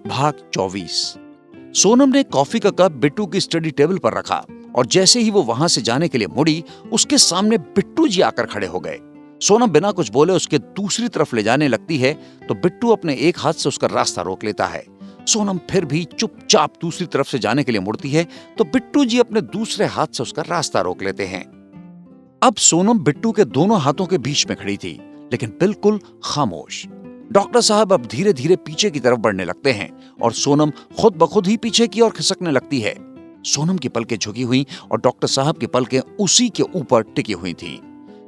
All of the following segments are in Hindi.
भाग 24। सोनम ने कॉफी का कप बिट्टू की स्टडी टेबल पर रखा और जैसे ही वो वहां से जाने के लिए मुड़ी, उसके सामने बिट्टू जी आकर खड़े हो गए। सोनम बिना कुछ बोले उसके दूसरी तरफ ले जाने लगती है तो बिट्टू अपने एक हाथ से उसका रास्ता रोक लेता है। सोनम फिर भी चुपचाप दूसरी तरफ से जाने के लिए मुड़ती है तो बिट्टू जी अपने दूसरे हाथ से उसका रास्ता रोक लेते हैं। अब सोनम बिट्टू के दोनों हाथों के बीच में खड़ी थी, लेकिन बिल्कुल खामोश। डॉक्टर साहब अब धीरे धीरे पीछे की तरफ बढ़ने लगते हैं और सोनम खुद ब खुद ही पीछे की ओर खिसकने लगती है। सोनम की पलकें झुकी हुई और डॉक्टर साहब की पलकें उसी के ऊपर टिकी हुई थी।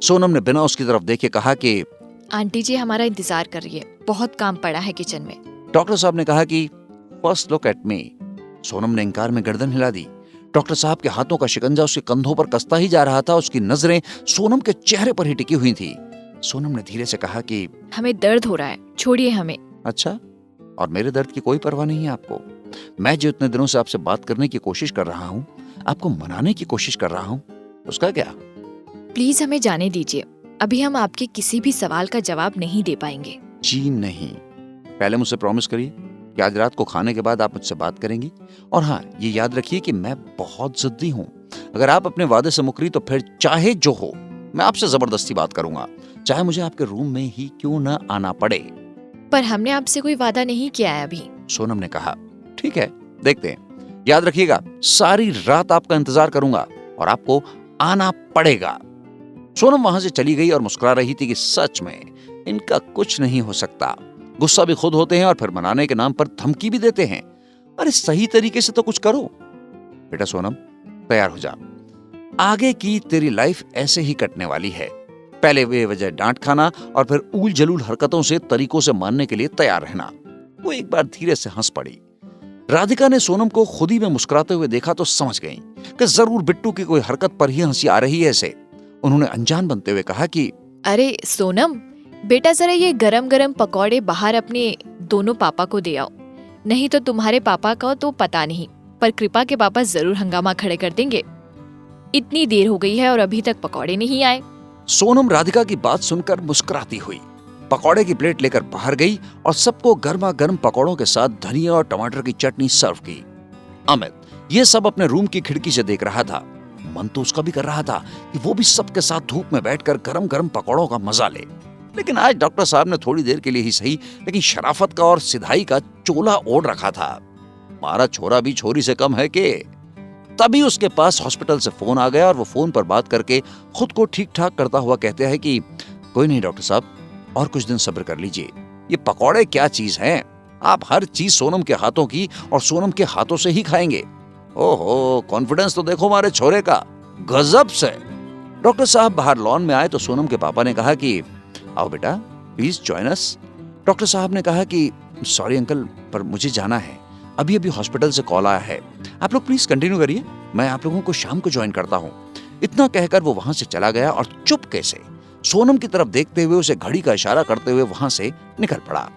सोनम ने बिना उसकी तरफ देखे कहा कि आंटी जी हमारा इंतजार कर रही है, बहुत काम पड़ा है किचन में। डॉक्टर साहब ने कहा कि first look at me. Sonam ने इंकार में गर्दन हिला दी। डॉक्टर साहब के हाथों का शिकंजा उसके कंधों पर कसता ही जा रहा था। उसकी नजरें सोनम के चेहरे पर ही टिकी हुई थी। सोनम ने धीरे से कहा कि हमें दर्द हो रहा है, छोड़िए हमें। अच्छा, और मेरे दर्द की कोई परवाह नहीं है आपको? मैं जो इतने दिनों से आपसे बात करने की कोशिश कर रहा हूँ, आपको मनाने की कोशिश कर रहा हूँ, उसका क्या? प्लीज हमें जाने दीजिए, अभी हम आपके किसी भी सवाल का जवाब नहीं दे पाएंगे। जी नहीं, पहले मुझसे प्रॉमिस करिए कि आज रात को खाने के बाद आप मुझसे बात करेंगी। और हाँ, ये याद रखिए कि मैं बहुत जिद्दी हूँ। अगर आप अपने वादे से मुकरी तो फिर चाहे जो हो, मैं आपसे जबरदस्ती बात करूंगा, चाहे मुझे आपके रूम में ही क्यों ना आना पड़े। पर हमने आपसे कोई वादा नहीं किया है अभी। सोनम ने कहा, ठीक है, देखते हैं। याद रखिएगा, सारी रात आपका इंतजार करूंगा और आपको आना पड़ेगा। सोनम वहां से चली गई और मुस्कुरा रही थी कि सच में इनका कुछ नहीं हो सकता। गुस्सा भी खुद होते हैं और फिर मनाने के नाम पर धमकी भी देते हैं। अरे सही तरीके से तो कुछ करो। बेटा सोनम, तैयार हो जा, आगे की तेरी लाइफ ऐसे ही कटने वाली है। पहले बेवजह डांट खाना और फिर ऊल जलूल हरकतों से तरीकों से मानने के लिए तैयार रहना। वो एक बार धीरे से हंस पड़ी। राधिका ने सोनम को खुद ही में मुस्कुराते हुए देखा तो समझ गई कि जरूर बिट्टू की कोई हरकत पर ही हंसी आ रही है इसे। उन्होंने अनजान बनते हुए कहा कि अरे सोनम, बेटा जरा ये गरम गरम पकौड़े बाहर अपने दोनों पापा को दे आओ, नहीं तो तुम्हारे पापा का तो पता नहीं, पर कृपा के पापा जरूर हंगामा खड़े कर देंगे। इतनी देर हो गई है और अभी तक पकौड़े नहीं आए। सोनम राधिका की बात सुनकर मुस्कुराती हुई पकौड़े की प्लेट लेकर बाहर गई और सबको गर्मा गर्म पकौड़ों के साथ धनिया और टमाटर की चटनी सर्व की। अमित ये सब अपने रूम की खिड़की से देख रहा था। मन तो उसका भी कर रहा था कि वो भी सबके साथ धूप में बैठकर गरम गरम पकौड़ों का मजा ले। लेकिन आज डॉक्टर साहब ने थोड़ी देर के लिए ही सही, लेकिन शराफत का और सिधाई का चोला ओढ़ रखा था। मारा छोरा भी छोरी से कम है के। तभी उसके पास हॉस्पिटल से फोन आ गया और वो फोन पर बात करके खुद को ठीक ठाक करता हुआ कहते हैं कि कोई नहीं डॉक्टर साहब, और कुछ दिन सब्र कर लीजिए। ये पकौड़े क्या चीज हैं, आप हर चीज सोनम के हाथों की और सोनम के हाथों से ही खाएंगे। ओहो, कॉन्फिडेंस तो देखो हमारे छोरे का, गजब से। डॉक्टर साहब बाहर लॉन में आए तो सोनम के पापा ने कहा कि आओ बेटा, प्लीज जॉइन अस। डॉक्टर साहब ने कहा कि सॉरी अंकल, पर मुझे जाना है, अभी अभी हॉस्पिटल से कॉल आया है। आप लोग प्लीज कंटिन्यू करिए, मैं आप लोगों को शाम को ज्वाइन करता हूँ। इतना कहकर वो वहां से चला गया और चुपके से सोनम की तरफ देखते हुए उसे घड़ी का इशारा करते हुए वहां से निकल पड़ा।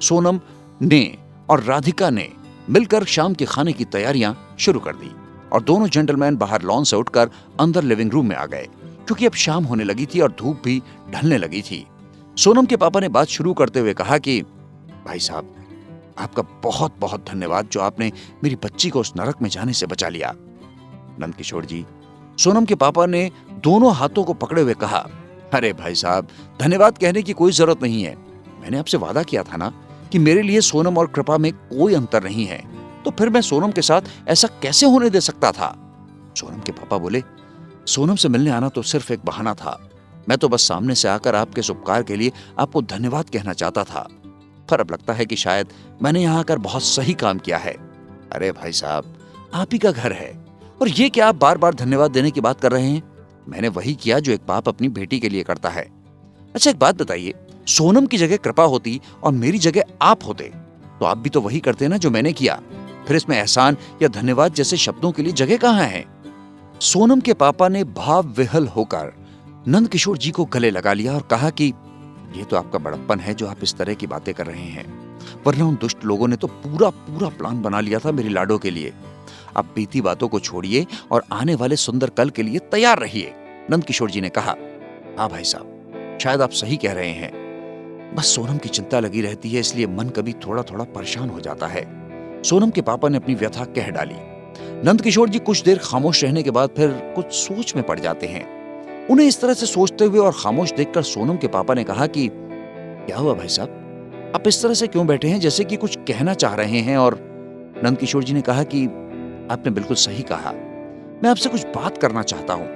सोनम ने और राधिका ने मिलकर शाम के खाने की तैयारियां शुरू कर दी और दोनों जेंटलमैन बाहर लॉन से उठकर अंदर लिविंग रूम में आ गए, क्योंकि अब शाम होने लगी थी और धूप भी ढलने लगी थी। सोनम के पापा ने बात शुरू करते हुए कहा कि भाई साहब, आपका बहुत बहुत धन्यवाद जो आपने मेरी बच्ची को उस नरक में जाने से बचा लिया। नंदकिशोर जी, सोनम के पापा ने दोनों हाथों को पकड़े हुए कहा, अरे भाई साहब, धन्यवाद कहने की कोई जरूरत नहीं है। मैंने आपसे वादा किया था ना कि मेरे लिए सोनम और कृपा में कोई अंतर नहीं है, तो फिर मैं सोनम के साथ ऐसा कैसे होने दे सकता था? सोनम के पापा बोले, सोनम से मिलने आना तो सिर्फ एक बहाना था। मैं तो बस सामने से आकर आपके इस उपकार के लिए आपको धन्यवाद कहना चाहता था, पर अब लगता है कि शायद मैंने यहाँ आकर बहुत सही काम किया है। अरे भाई साहब, आप ही का घर है और ये क्या आप बार बार धन्यवाद देने की बात कर रहे हैं? मैंने वही किया जो एक बाप अपनी बेटी के लिए करता है। अच्छा एक बात बताइए, सोनम की जगह कृपा होती और मेरी जगह आप होते तो आप भी तो वही करते ना जो मैंने किया। फिर इसमें एहसान या धन्यवाद जैसे शब्दों के लिए जगह कहाँ है? सोनम के पापा ने भाव विहल होकर नंदकिशोर जी को गले लगा लिया और कहा कि ये तो आपका बड़प्पन है जो आप इस तरह की बातें कर रहे हैं, वरना उन दुष्ट लोगों ने तो पूरा प्लान बना लिया था मेरी लाडो के लिए। अब बीती बातों को छोड़िए और आने वाले सुंदर कल के लिए तैयार रहिए। नंदकिशोर जी ने कहा, हाँ भाई साहब, शायद आप सही कह रहे हैं, बस सोनम की चिंता लगी रहती है, इसलिए मन कभी थोड़ा थोड़ा परेशान हो जाता है। सोनम के पापा ने अपनी व्यथा कह डाली। नंदकिशोर जी कुछ देर खामोश रहने के बाद फिर कुछ सोच में पड़ जाते हैं। उन्हें इस तरह से सोचते हुए और खामोश देखकर सोनम के पापा ने कहा कि क्या हुआ भाई साहब, आप इस तरह से क्यों बैठे हैं, जैसे कि कुछ कहना चाह रहे हैं। और नंदकिशोर जी ने कहा कि आपने बिल्कुल सही कहा, मैं आपसे कुछ बात करना चाहता हूं,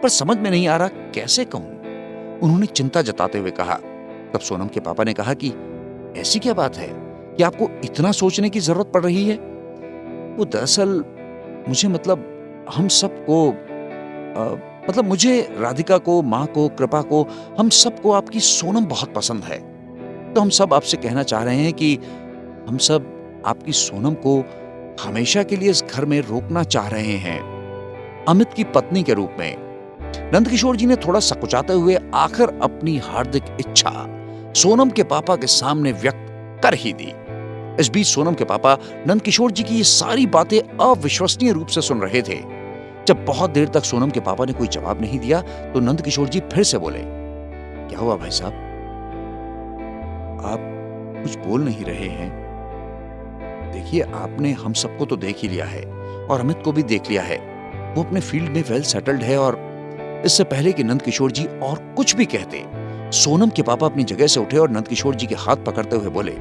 पर समझ में नहीं आ रहा कैसे कहूं। उन्होंने चिंता जताते हुए कहा। तब सोनम के पापा ने कहा कि ऐसी क्या बात है कि आपको इतना सोचने की जरूरत पड़ रही है। वो दरअसल मुझे हम सबको मुझे, राधिका को, माँ को, कृपा को, हम सबको आपकी सोनम बहुत पसंद है। तो हम सब आपसे कहना चाह रहे हैं कि हम सब आपकी सोनम को हमेशा के लिए इस घर में रोकना चाह रहे हैं, अमित की पत्नी के रूप में। नंदकिशोर जी ने थोड़ा सकुचाते हुए आखिर अपनी हार्दिक इच्छा सोनम के पापा के सामने व्यक्त कर ही दी। इस बीच सोनम के पापा नंदकिशोर जी की ये सारी बातें अविश्वसनीय रूप से सुन रहे थे। जब बहुत देर तक सोनम के पापा ने कोई जवाब नहीं दिया तो नंदकिशोर जी फिर से बोले, क्या हुआ भाई साहब, आप कुछ बोल नहीं रहे हैं। देखिए, आपने हम सबको तो देख ही लिया है और अमित को भी देख लिया है। वो अपने फील्ड में वेल सेटल्ड है। और इससे पहले कि नंदकिशोर जी और कुछ भी कहते, सोनम के पापा अपनी जगह से उठे और नंदकिशोर जी के हाथ पकड़ते हुए बोले,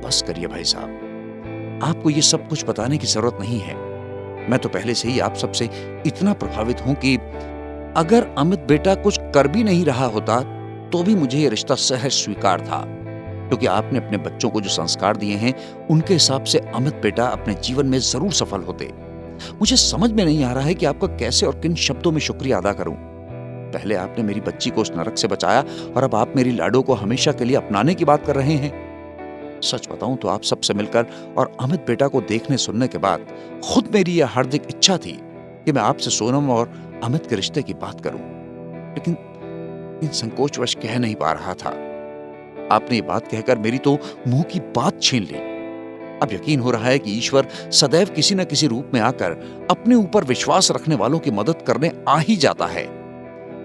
बस करिए भाई साहब, आपको ये सब कुछ बताने की जरूरत नहीं है। मैं तो पहले से ही आप सबसे इतना प्रभावित हूं कि अगर अमित बेटा कुछ कर भी नहीं रहा होता तो भी मुझे ये रिश्ता सहज स्वीकार था, क्योंकि आपने अपने बच्चों को जो संस्कार दिए हैं उनके हिसाब से अमित बेटा अपने जीवन में जरूर सफल होते। मुझे समझ में नहीं आ रहा है कि आपका कैसे और किन शब्दों में शुक्रिया अदा करूं। पहले आपने मेरी बच्ची को उस नरक से बचाया और अब आप मेरी लाडो को हमेशा के लिए अपनाने की बात कर रहे हैं। सच बताऊं तो आप सबसे मिलकर और अमित बेटा को देखने सुनने के बाद खुद मेरी यह हार्दिक इच्छा थी कि मैं आपसे सोनम और अमित के रिश्ते की बात करूं, लेकिन इन संकोचवश कह नहीं पा रहा था। आपने ये बात कहकर मेरी तो मुंह की बात छीन ली। अब यकीन हो रहा है कि ईश्वर सदैव किसी न किसी रूप में आकर अपने ऊपर विश्वास रखने वालों की मदद करने आ ही जाता है।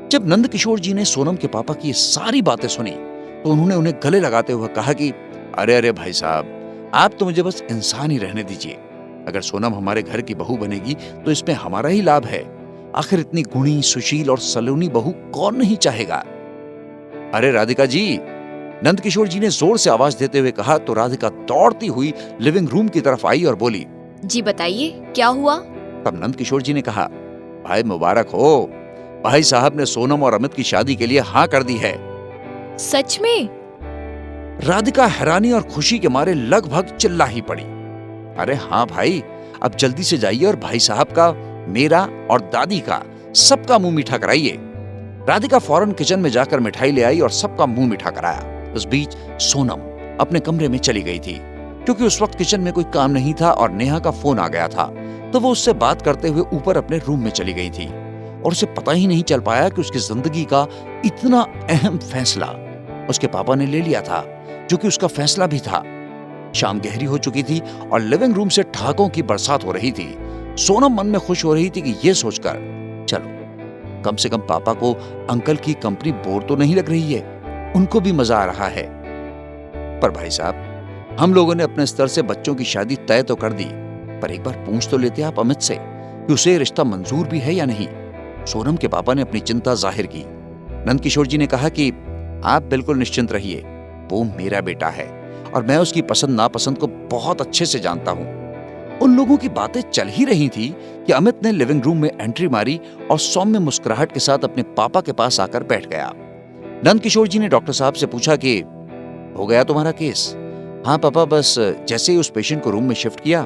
जब नंदकिशोर जी ने सोनम के पापा की ये सारी बातें सुनी तो उन्होंने उन्हें गले लगाते हुए कहा कि अरे अरे भाई साहब, आप तो मुझे बस इंसान ही रहने दीजिए। अगर सोनम हमारे घर की बहू बनेगी तो इसमें हमारा ही लाभ है। आखिर इतनी गुणी, सुशील और सलोनी बहू कौन नहीं चाहेगा। अरे राधिका जी, नंदकिशोर जी ने जोर से आवाज देते हुए कहा तो राधिका दौड़ती हुई लिविंग रूम की तरफ आई और बोली, जी बताइए क्या हुआ। तब नंदकिशोर जी ने कहा, भाई मुबारक हो, भाई साहब ने सोनम और अमित की शादी के लिए हाँ कर दी है। सच में? राधिका हैरानी और खुशी के मारे लगभग चिल्ला ही पड़ी। अरे हाँ भाई, अब जल्दी से जाइए और भाई साहब का, मेरा और दादी का सबका मुंह मीठा कराइए। राधिका फौरन किचन में जाकर मिठाई ले आई और सबका मुंह मीठा कराया। उस बीच सोनम अपने कमरे में चली गई थी, क्योंकि उस वक्त किचन में कोई काम नहीं था और नेहा का फोन आ गया था, तो वो उससे बात करते हुए ऊपर अपने रूम में चली गई थी और उसे पता ही नहीं चल पाया कि उसकी जिंदगी का इतना अहम फैसला उसके पापा ने ले लिया था, जो कि उसका फैसला भी था। शाम गहरी हो चुकी थी और लिविंग रूम से ठहाकों की बरसात हो रही थी। सोनम मन में खुश हो रही थी कि ये सोचकर, चलो कम से कम पापा को अंकल की कंपनी बोर तो नहीं लग रही है, उनको भी मजा आ रहा है। पर भाई साहब, हम लोगों ने अपने स्तर से बच्चों की शादी तय तो कर दी, पर एक बार पूछ तो लेते आप अमित से कि उसे रिश्ता मंजूर भी है या नहीं। सोनम के पापा ने अपनी चिंता जाहिर की। नंदकिशोर जी ने कहा कि आप बिल्कुल निश्चिंत रहिए, वो मेरा बेटा है और मैं उसकी पसंद नापसंद को बहुत अच्छे से जानता हूं। उन लोगों की बातें चल ही रही थी कि अमित ने लिविंग रूम में एंट्री मारी और सौम्य मुस्कुराहट के साथ अपने पापा के पास आकर बैठ गया। नंदकिशोर जी ने डॉक्टर साहब से पूछा कि हो गया तुम्हारा केस? हाँ पापा, बस जैसे ही उस पेशेंट को रूम में शिफ्ट किया,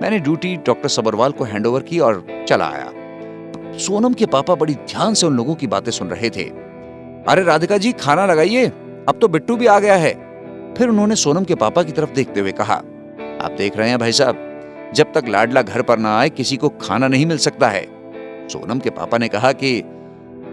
मैंने ड्यूटी डॉक्टर सबरवाल को हैंडओवर की और चला आया। सोनम के पापा बड़ी ध्यान से उन लोगों की बातें सुन रहे थे। अरे राधिका जी, खाना लगाइए, अब तो बिट्टू भी आ गया है। फिर उन्होंने सोनम के पापा की तरफ देखते हुए कहा, आप देख रहे हैं भाई साहब, जब तक लाडला घर पर ना आए किसी को खाना नहीं मिल सकता है। सोनम के पापा ने कहा कि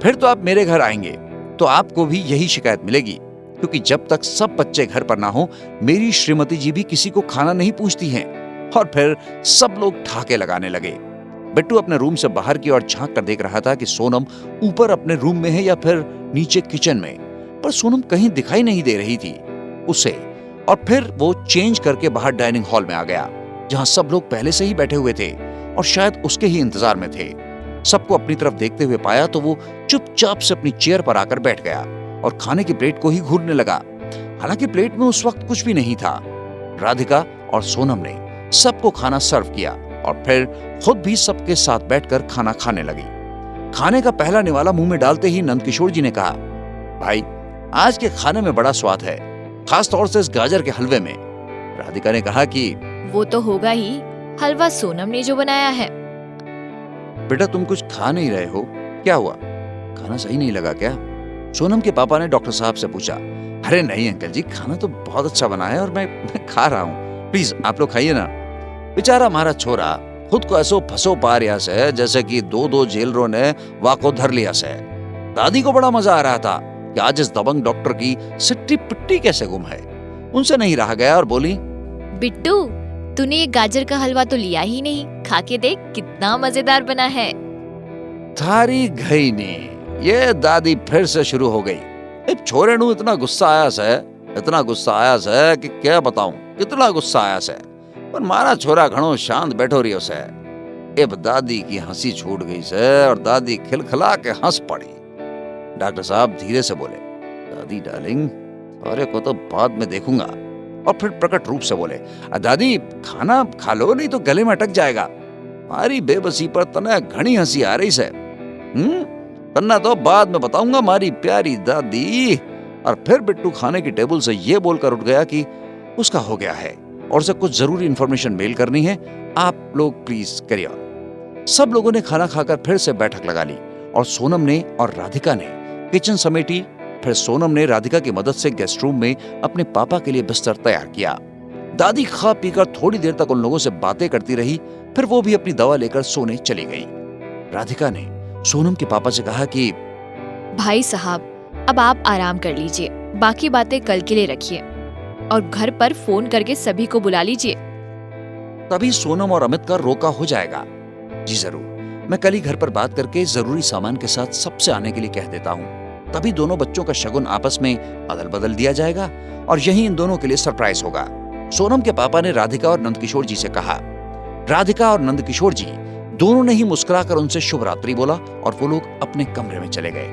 फिर तो आप मेरे घर आएंगे तो आपको भी यही शिकायत मिलेगी, क्योंकि जब तक सब बच्चे घर पर ना हो, मेरी श्रीमती जी भी किसी को खाना नहीं पूछती हैं। और फिर सब लोग ठहाके लगाने लगे। बिट्टू अपने रूम से बाहर की ओर झांक कर देख रहा था कि सोनम ऊपर अपने रूम में है या फिर नीचे किचन में, पर सोनम कहीं दिखाई नहीं दे रही थी उसे। और फिर वो चेंज करके बाहर डाइनिंग हॉल में आ गया। जहां सब लोग पहले से ही बैठे हुए थे और शायद उसके ही इंतजार में थे। सबको अपनी तरफ देखते हुए पाया तो वो चुपचाप से अपनी चेयर पर आकर बैठ गया और खाने की प्लेट को ही घूरने लगा। हालांकि प्लेट में उस वक्त कुछ भी नहीं था। राधिका और सोनम ने सबको खाना सर्व किया और फिर खुद भी सबके साथ बैठकर खाना खाने लगी। खाने का पहला निवाला मुंह में डालते ही नंदकिशोर जी ने कहा, भाई आज के खाने में बड़ा स्वाद है, खास तौर से इस गाजर के हलवे में। राधिका ने कहा कि वो तो होगा ही, हलवा सोनम ने जो बनाया है। बेटा तुम कुछ खा नहीं रहे हो, क्या हुआ? खाना सही नहीं लगा क्या? सोनम के पापा ने डॉक्टर साहब से पूछा। अरे नहीं अंकल जी, खाना तो बहुत अच्छा बना है और मैं खा रहा हूँ, प्लीज आप लोग खाइए ना। बेचारा हमारा छोरा खुद को ऐसो फंसो पा रिया से जैसे कि दो जेलरों ने वाको धर लिया से। दादी को बड़ा मजा आ रहा था कि आज इस दबंग डॉक्टर की सिट्टी पिट्टी कैसे गुम है। उनसे नहीं रहा गया और बोली, बिट्टू तूने ये गाजर का हलवा तो लिया ही नहीं, खा के देख कितना मजेदार बना है। थारी गई नहीं। ये दादी फिर से शुरू हो गई। इस छोरे नू इतना गुस्सा आया से कि क्या बताऊं, कितना गुस्सा आया से। पर मारा छोरा घणो शांत बैठो रियो से। अब दादी की हंसी छूट गई से और दादी खिलखिला के हंस पड़ी। डॉक्टर साहब धीरे से बोले, दादी डार्लिंग अरे को तो बाद में देखूंगा। और फिर प्रकट रूप से बोले, दादी खाना खा लो नहीं तो गले में अटक जाएगा। मारी बेबसी पर तने घनी हंसी आ रही से। तन्ना तो बाद में बताऊंगा मारी प्यारी दादी। और फिर बिट्टू खाने की टेबल से ये बोलकर उठ गया कि उसका हो गया है और उसे कुछ जरूरी इंफॉर्मेशन मेल करनी है, आप लोग प्लीज करिए। सब लोगों ने खाना खाकर फिर से बैठक लगा ली और सोनम ने और राधिका ने किचन समेटी। फिर सोनम ने राधिका की मदद से गेस्ट रूम में अपने पापा के लिए बिस्तर तैयार किया। दादी खा पीकर थोड़ी देर तक उन लोगों से बातें करती रही, फिर वो भी अपनी दवा लेकर सोने चली गई। राधिका ने सोनम के पापा से कहा कि भाई साहब अब आप आराम कर लीजिए, बाकी बातें कल के लिए रखिए और घर पर फोन करके सभी को बुला लीजिए। तभी सोनम और अमित का रोका हो जाएगा। जी जरूर, मैं कल ही घर पर बात करके जरूरी सामान के साथ सबसे आने के लिए कह देता हूँ। तभी दोनों बच्चों का शगुन आपस में अदल बदल दिया जाएगा और यही इन दोनों के लिए सरप्राइज होगा। सोनम के पापा ने राधिका और नंदकिशोर जी से कहा। राधिका और नंदकिशोर जी दोनों ने ही मुस्कुराकर उनसे शुभ रात्रि बोला और वो लोग अपने कमरे में चले गए।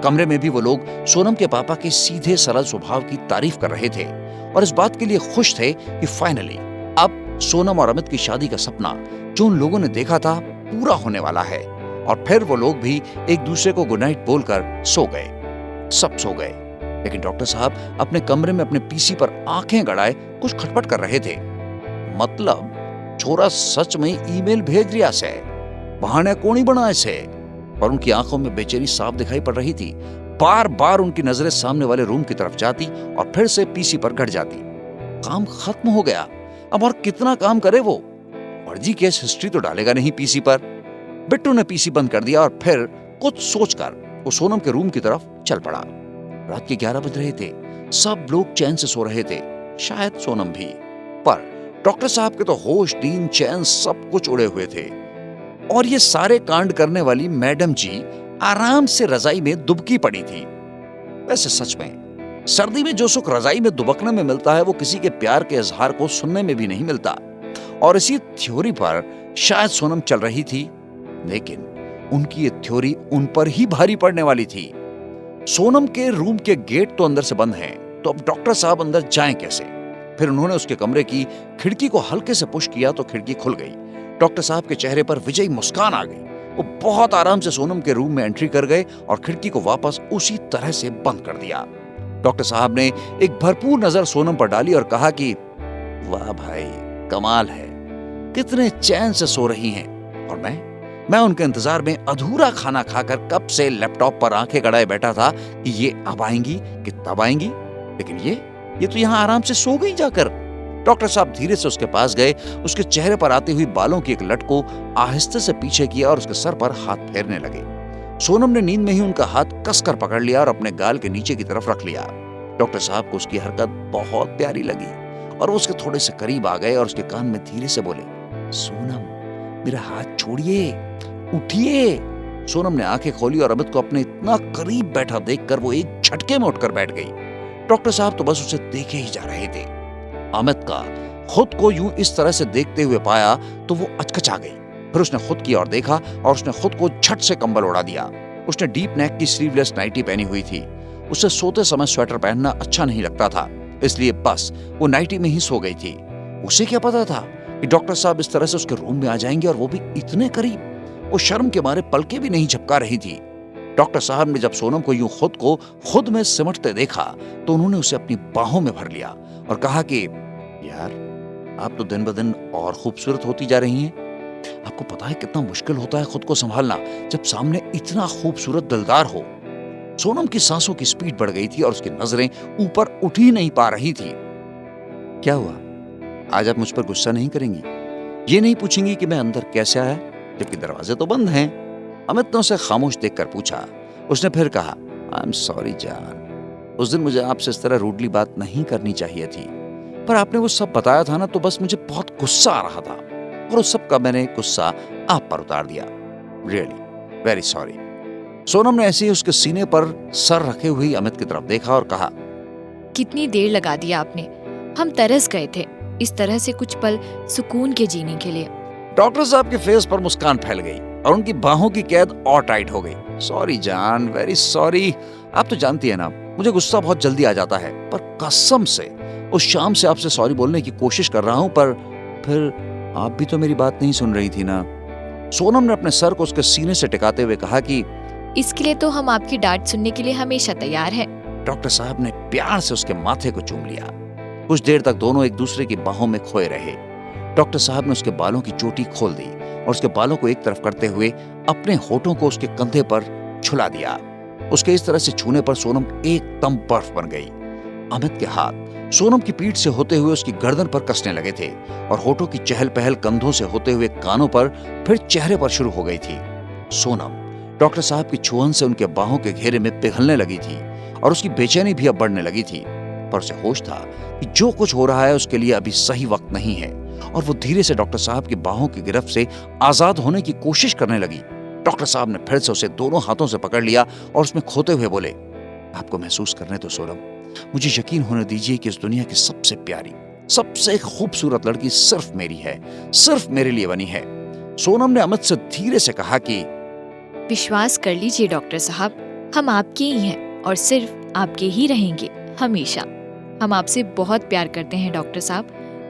कमरे में भी वो लोग सोनम के पापा के सीधे सरल स्वभाव की तारीफ कर रहे थे और इस बात के लिए खुश थे कि फाइनली अब सोनम और अमित की शादी का सपना जो उन लोगों ने देखा था पूरा होने वाला है। और फिर वो लोग भी एक दूसरे को गुड नाइट बोलकर सो गए। सब सो गए, लेकिन डॉक्टर साहब अपने कमरे में अपने पीसी पर आंखें गड़ाए कुछ खटपट कर रहे थे। मतलब छोरा सच में ईमेल भेज रिया से, बहाने कोनी बनाए से। पर उनकी आंखों में बेचैनी साफ दिखाई पड़ रही थी। बार बार उनकी नजरें सामने वाले रूम की तरफ जाती और फिर से पीसी पर घट जाती। काम खत्म हो गया, अब और कितना काम करे वो। फर्जी केस हिस्ट्री तो डालेगा नहीं पीसी पर। बिट्टू ने पीसी बंद कर दिया और फिर कुछ सोचकर वो सोनम के रूम की तरफ चल पड़ा। रात के 11 बज रहे थे, सब लोग चैन से सो रहे थे, शायद सोनम भी। पर डॉक्टर साहब के तो होश नींद चैन सब कुछ उड़े हुए थे। और ये सारे कांड करने वाली मैडम जी आराम से रजाई में दुबकी पड़ी थी। वैसे सच में सर्दी में जो सुख रजाई में दुबकने में मिलता है वो किसी के प्यार के इजहार को सुनने में भी नहीं मिलता। और इसी थ्योरी पर शायद सोनम चल रही थी, लेकिन उनकी ये थ्योरी उन पर ही भारी पड़ने वाली थी। सोनम के रूम के गेट तो अंदर से बंद हैं, तो अब डॉक्टर साहब अंदर जाएं कैसे? फिर उन्होंने उसके कमरे की खिड़की को हल्के से पुश किया तो खिड़की खुल गई। डॉक्टर साहब के चेहरे पर विजयी मुस्कान आ गई। वो बहुत आराम से सोनम के रूम में एंट्री कर गए और खिड़की को वापस उसी तरह से बंद कर दिया। डॉक्टर साहब ने एक भरपूर नजर सोनम पर डाली और कहा कि वाह भाई, कमाल है, कितने चैन से सो रही हैं। और मैं उनके इंतजार में अधूरा खाना खाकर कब से लैपटॉप पर आंखें गड़ाए बैठा था कि ये अब आएंगी कि तब आएंगी, लेकिन ये तो यहाँ आराम से सो गई जाकर। डॉक्टर साहब धीरे से उसके पास गए, उसके चेहरे पर आती हुई बालों की एक लट को आहिस्ते से पीछे किया और उसके सर पर हाथ फेरने लगे। सोनम ने नींद में ही उनका हाथ कसकर पकड़ लिया और अपने गाल के नीचे की तरफ रख लिया। डॉक्टर साहब को उसकी हरकत बहुत प्यारी लगी और वो उसके थोड़े से करीब आ गए और उसके कान में धीरे से बोले, सोनम मेरा हाथ छोड़िए, उठिए। सोनम ने आंखें खोली और अमित को अपने इतना करीब बैठा देखकर वो एक झटके में उठकर बैठ गई। डॉक्टर साहब तो बस उसे देखे ही जा रहे थे। अमित का खुद को यूं इस तरह से देखते हुए पाया तो वो अचकचा गई। फिर उसने खुद की ओर देखा और उसने खुद को झट से कंबल उड़ा दिया। उसने डीप नेक की स्लीवलेस नाइटी पहनी हुई थी। उसे सोते समय स्वेटर पहनना अच्छा नहीं लगता था, इसलिए बस वो नाइटी में ही सो गई थी। उसे क्या पता था कि डॉक्टर साहब इस तरह से उसके रूम में आ जाएंगे, और वो भी इतने करीब। वो शर्म के मारे पलके भी नहीं झपका रही थी। डॉक्टर साहब ने जब सोनम को यूं खुद में सिमटते देखा तो उन्होंने उसे अपनी बाहों में भर लिया और कहा कि यार, आप तो दिन ब दिन और खूबसूरत होती जा रही हैं। आपको पता है कितना मुश्किल होता है खुद को संभालना जब सामने इतना खूबसूरत दिलदार हो। सोनम की सांसों की स्पीड बढ़ गई थी और उसकी नजरें ऊपर उठ ही नहीं पा रही थी। क्या हुआ? आज आप मुझ पर गुस्सा नहीं करेंगी? ये नहीं पूछेंगी कि मैं अंदर कैसे आया, जबकि दरवाजे तो बंद हैं? अमित ने उसे खामोश देखकर पूछा। उसने फिर कहा, आई एम सॉरी जान, उस दिन मुझे आपसे इस तरह रूडली बात नहीं करनी चाहिए थी, पर आपने वो सब बताया था ना, तो बस मुझे बहुत गुस्सा आ रहा था और उस सब का मैंने गुस्सा आप पर उतार दिया। Really very sorry. सोनम ने ऐसे ही उसके सीने पर सर रखे हुए अमित की तरफ देखा और कहा, कितनी देर लगा दिया आपने, हम तरस गए थे इस तरह से कुछ पल सुकून के जीने के लिए। डॉक्टर साहब के फेस पर मुस्कान फैल गई और उनकी बाहों की कैद और टाइट हो गई। सॉरी जान, वेरी सॉरी। आप तो जानती है ना, मुझे गुस्सा बहुत जल्दी आ जाता है, पर कसम से उस शाम से आपसे सॉरी बोलने की कोशिश कर रहा हूं, पर फिर आप भी तो मेरी बात नहीं सुन रही थी ना। सोनम ने अपने सर को उसके सीने से टिकाते हुए कहा कि इसके लिए तो हम आपकी डांट सुनने के लिए हमेशा तैयार हैं। डॉक्टर साहब ने प्यार से उसके माथे को चूम लिया। कुछ देर तक दोनों एक दूसरे की बाहों में खोए रहे। डॉक्टर साहब ने उसके बालों की चोटी खोल दी और उसके बालों को एक तरफ करते हुए अपने होठों को उसके कंधे पर छुला दिया। उसके इस तरह से छूने पर सोनम एकदम बर्फ बन गई। अमित के हाथ सोनम की पीठ से होते हुए उसकी गर्दन पर कसने लगे थे और होठों की चहल पहल कंधों से होते हुए कानों पर, फिर चेहरे पर शुरू हो गई थी। सोनम डॉक्टर साहब की छुअन से उनके बाहों के घेरे में पिघलने लगी थी और उसकी बेचैनी भी अब बढ़ने लगी थी, पर उसे होश था कि जो कुछ हो रहा है उसके लिए अभी सही वक्त नहीं है, और वो धीरे से डॉक्टर साहब की बाहों की गिरफ्त से आजाद होने की कोशिश करने लगी। डॉक्टर साहब ने फिर से उसे दोनों हाथों से पकड़ लिया और उसमें खोते हुए बोले, आपको महसूस करने दो सोनम, मुझे यकीन होने दीजिए कि इस दुनिया की सबसे प्यारी, सबसे खूबसूरत लड़की सिर्फ मेरी है, सिर्फ मेरे लिए बनी है। सोनम ने अमित से धीरे से कहा कि विश्वास कर लीजिए डॉक्टर साहब, हम आपके ही हैं और सिर्फ आपके ही रहेंगे हमेशा। हम आपसे बहुत प्यार करते हैं डॉक्टर साहब,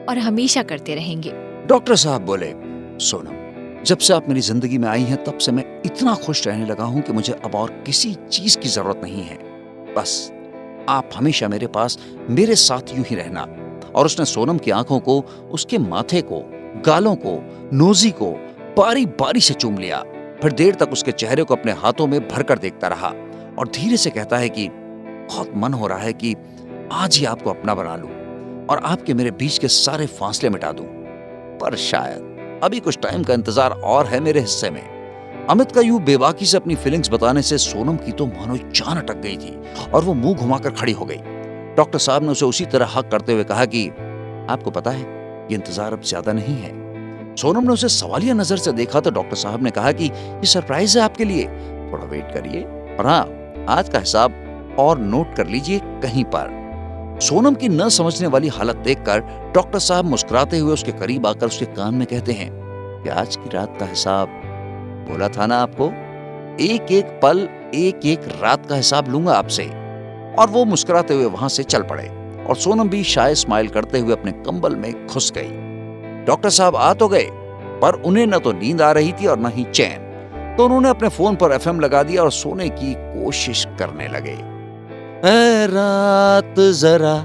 और हमेशा करते रहेंगे। डॉक्टर साहब बोले, सोनम, जब से आप मेरी जिंदगी में आई हैं तब से मैं इतना खुश रहने लगा हूं कि मुझे अब और किसी चीज की जरूरत नहीं है। बस आप हमेशा मेरे पास, मेरे साथ यूं ही रहना। और उसने सोनम की आंखों को, उसके माथे को, गालों को, नोजी को बारी बारी से चूम लिया। फिर देर तक उसके चेहरे को अपने हाथों में भरकर देखता रहा और धीरे से कहता है कि बहुत मन हो रहा है कि आज ही आपको अपना बना लूं और आपके मेरे बीच के सारे फासले मिटा दूं, पर शायद अभी कुछ टाइम का इंतजार और है मेरे हिस्से में। अमित का यूं बेबाकी से अपनी फीलिंग्स बताने से सोनम की तो मानो जान अटक गई थी और वो मुंह घुमाकर खड़ी हो गई। डॉक्टर साहब ने उसे उसी तरह हक करते हुए कहा कि आपको पता है, ये इंतजार अब ज्यादा नहीं है। सोनम ने उसे सवालिया नजर से देखा तो डॉक्टर साहब ने कहा कि ये सरप्राइज है आपके लिए, थोड़ा वेट करिए, और हाँ, आज का हिसाब और नोट कर लीजिए कहीं पर। सोनम की न समझने वाली हालत देखकर डॉक्टर साहब मुस्कुराते हुए उसके करीब आकर उसके कान में कहते हैं कि आज की रात का हिसाब, बोला था ना आपको, एक एक पल, एक एक रात का हिसाब लूंगा आपसे। और वो मुस्कुराते हुए वहां से चल पड़े और सोनम भी शाय स्माइल करते हुए अपने कंबल में घुस गई। डॉक्टर साहब आ तो गए, पर उन्हें न तो नींद आ रही थी और न ही चैन, तो उन्होंने अपने फोन पर एफएम लगा दिया और सोने की कोशिश करने लगे। ऐ रात जरा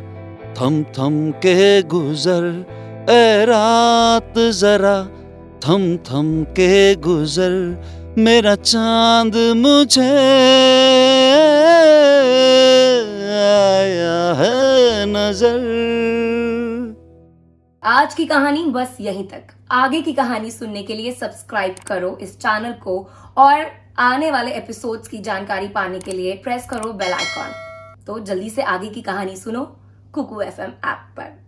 थम थम के गुजर, ऐ रात जरा थम थम के गुजर, मेरा चांद मुझे आया है नजर। आज की कहानी बस यहीं तक। आगे की कहानी सुनने के लिए सब्सक्राइब करो इस चैनल को, और आने वाले एपिसोड्स की जानकारी पाने के लिए प्रेस करो बेल आइकॉन। तो जल्दी से आगे की कहानी सुनो कुकू एफएम ऐप पर।